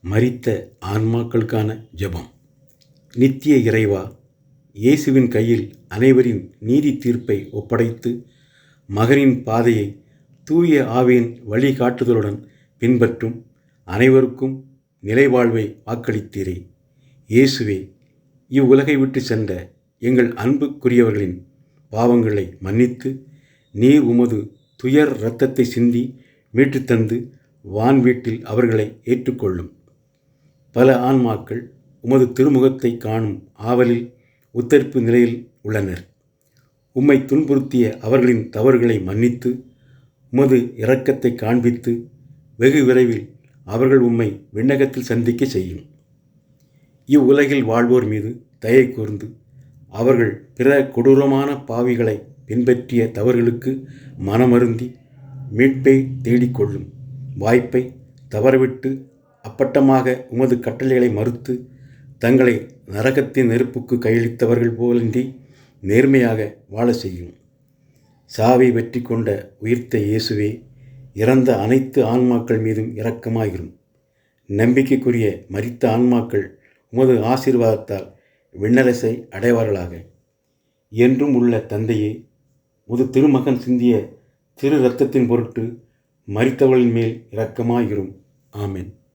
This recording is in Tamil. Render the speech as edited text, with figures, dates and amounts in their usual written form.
மரித்த ஆன்மாக்களுக்கான ஜெபம். நித்திய இறைவா, இயேசுவின் கையில் அனைவரின் நீதி தீர்ப்பை ஒப்படைத்து மகனின் பாதையை தூய ஆவியின் வழிகாட்டுதலுடன் பின்பற்றும் அனைவருக்கும் நிலைவாழ்வை வாக்களித்தீரே. இயேசுவே, இவ்வுலகை விட்டு சென்ற எங்கள் அன்புக்குரியவர்களின் பாவங்களை மன்னித்து நீர் உமது துயர் இரத்தத்தை சிந்தி மீட்டுத்தந்து வான் வீட்டில் அவர்களை ஏற்றுக்கொள்ளும். பல ஆன்மாக்கள் உமது திருமுகத்தை காணும் ஆவலில் உத்தரிப்பு நிலையில் உள்ளனர். உம்மை துன்புறுத்திய அவர்களின் தவறுகளை மன்னித்து உமது இரக்கத்தை காண்பித்து வெகு விரைவில் அவர்கள் உம்மை விண்ணகத்தில் சந்திக்க செய்யும். இவ்வுலகில் வாழ்வோர் மீது தயை கூர்ந்து அவர்கள் பிற கொடூரமான பாவிகளை பின்பற்றிய தவறுகளுக்கு மனமருந்தி மீட்பை தேடிக்கொள்ளும் வாய்ப்பை தவறவிட்டு அப்பட்டமாக உமது கட்டளைகளை மறுத்து தங்களை நரகத்தின் நெருப்புக்கு கையளித்தவர்கள் போலின்றி நேர்மையாக வாழ செய்யும். சாவை வெற்றி கொண்ட உயிர்த்த இயேசுவே, இறந்த அனைத்து ஆன்மாக்கள் மீதும் இரக்கமாயிரும். நம்பிக்கைக்குரிய மரித்த ஆன்மாக்கள் உமது ஆசீர்வாதத்தால் விண்ணரசை அடைவார்களாக. என்றும் உள்ள தந்தையே, உமது திருமகன் சிந்திய திரு இரத்தத்தின் பொருட்டு மரித்தவர்களின் மேல் இரக்கமாயிரும். ஆமென்.